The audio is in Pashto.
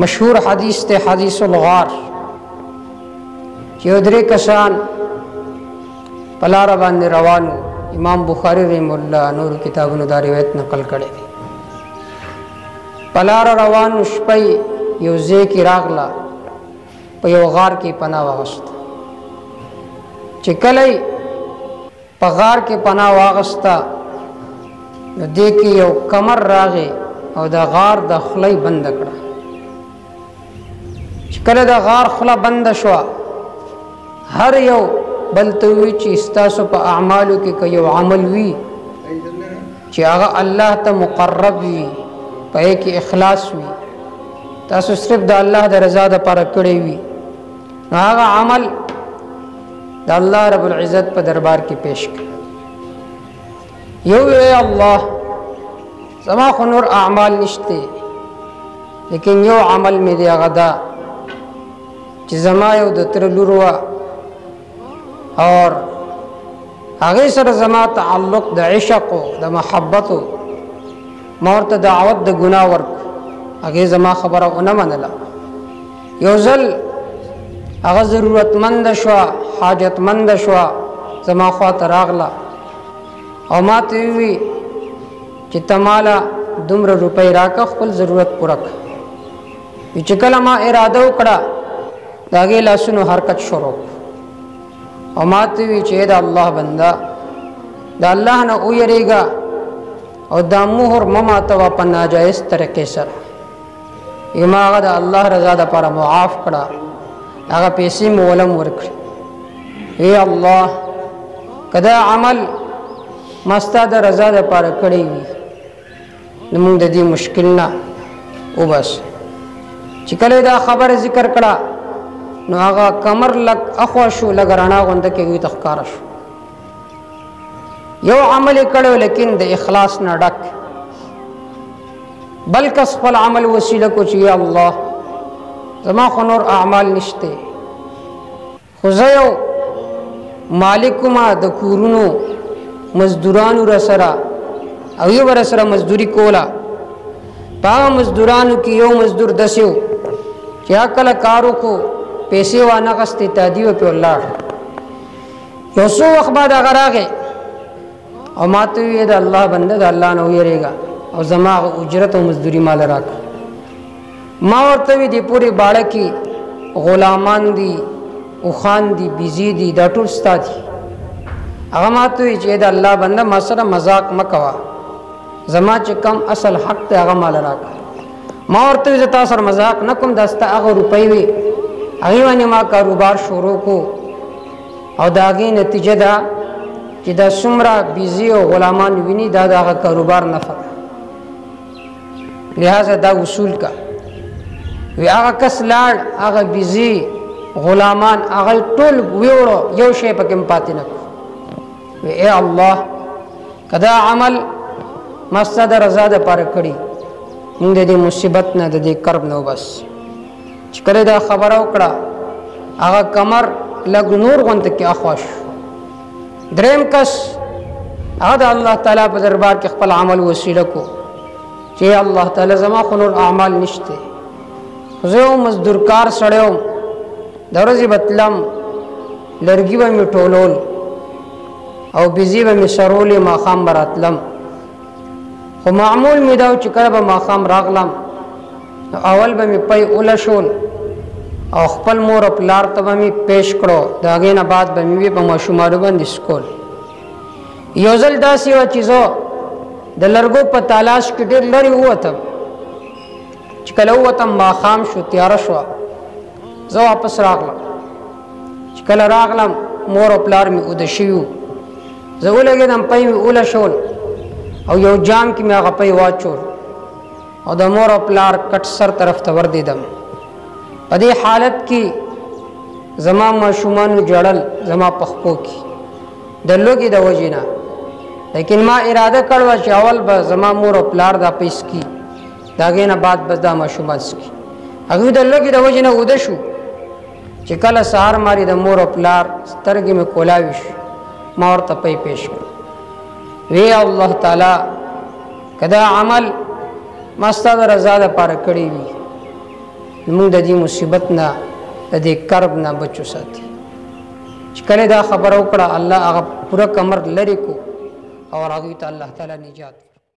مشهور حدیث تے حدیث الغار چې درې کسان پلار باندې روانو. امام بخاری رحم الله نور کتابونو دا روایت نقل کړي دي. پلار روانو شپې یو ځای کې راغله، په یو غار کې پناه واغسته. چې کله په غار کې پناه واغسته نو دې کې یو کمر راغی او د غار د خولۍ بند کړه. چې کله د غار خوله بند شوه، هر یو بل ته وی چې ستاسو په اعمالو کې که یو عمل وي چې هغه الله ته مقرب وي، په یې کې اخلاص وي، تاسو صرف د الله د رضا دپاره کړی وي، نو هغه عمل د الله رب العزت په دربار کې پیش کړي. یو ای الله زما خو نور اعمال نشته، لیکن یو عمل مې دی هغه دا چې زما یو د تره لور وه اور هغې سره زما تعلق د عشق و د محبتو، ما ورته دعوت د ګناه ورکړو، هغې زما خبره ونه منله. یو ځل هغه ضرورتمند شوه، حاجتمند شوه، زما خواته راغله او ما ته ووي چې ته ماله دومره روپۍ راکړه، خپل ضرورت پوره کړه. چې کله ما اراده وکړه د هغې لاسونو حرکت شروع او ما ته ووي چې د الله بنده د الله نه ویریږه او دا مهر مه ماتوه په ناجایز طریقې سره. ما هغه د الله رضا دپاره معاف کړه، هغه پیسې مې ولم ورکړې. ای الله که دا عمل ما ستا د رضا دپاره کړی وي نو موږ د دې مشکل نه وباسو. چې کله دا خبره ذکر کړه نو هغه کمر لږ اخوا شو، لږ رڼا غونده کې هغوی ته ښکاره شو. یو عمل یې کړی لیکن د اخلاص نه ډک، بل کس خپل عمل وسیله کو چې یا الله زما خو نور اعمال نشته، خو زه یو مالک ما د کورونو مزدورانو را سره او یو را سره مزدوري کوله. په هغه مزدورانو کې یو مزدور داسې و چې کله کار وکړو پیسې وانغستې، تادي و پې ولاړ. یو څو وخت بعد هغه راغی او ما ته وویې د الله بنده د الله نه ویرېږه او زما هغه اجرت او مزدوري ماله راکړه. ما ورته وی دې پورې باړه کې غلامان دي، اوښان دي، بیزې دي، دا ټول ستا دي. هغه ما ته وی چې د الله بنده ما سره مذاق مه کوه، زما چې کم اصل حق دی هغه ماله راکړه. ما ورته وی زه تا سره مذاق نه کوم، دا ستا هغه روپۍ وي، هغې باندې ما کاروبار شروع کو او د هغې نتیجه ده چې دا څومره بیزې او غلامان ویني دا د هغه کاروبار نفع ده، لہذا دا وصول کا. وی هغه کس لاړ، هغه بیزې غلامان هغه ټول ویوړو، یو شی پکې م پاتې نه کړو. وی ای الله که دا عمل ما ستا د رضا دپاره کړي، موږ د دې مصیبت نه د دې کرب نه وبس. چې کله دا خبره وکړه هغه کمر لږ نور غونته کې اخوا شو. دریم کس هغه د الله تعالی په دربار کې خپل عمل وسیله کو چې الله تعالی زما خو نور اعمال نشته، زه یو مزدورکار سړی وم، د ورځې به تلم، لرګي به مې ټولول او بیزې به مې سرولې، ماښام به راتلم. خو معمول مې دا و چې کله به ماښام راغلم نو اول به مې پی ولشول او خپل مور او پلار ته به مې پیش کړو، د هغې نه بعد به مې وي په ماشومانو باندې سکول. یو ځل داسې وه چې زه د لرګو په تالاش کې ډېر لرې ووتم. چې کله ووتم ماښام شو، تیاره شوه، زه واپس راغلم. چې کله راغلم مور او پلار مې اوده شوي وو، زه ولګېدم، پی مې ولشول او یو جام کې مې هغه پی واچول او د مور او پلار کټ سر طرف ته وردېدم. په دې حالت کې زما ماشومانو جړل زما په خپو کې د لوږې د وجې نه، لیکن ما اراده کړوه چې اول به زما مور او پلار دا پیس کی، د هغې نه بعد بس دا ماشومان څکي. هغوی د لوږې د وجې نه اوده شو. چې کله سهار ماري د مور او پلار سترګې مې کولاوي شو، ما ورته پی پیش کړ. وی الله تعالی که دا عمل ما ستا د رضا دپاره کړی وي موږ د دې مصیبت نه د دې کرب نه بچو ساتي چې کله دا خبره وکړه الله هغه پوره کمر لري کو او هغه ته الله تعالی نجات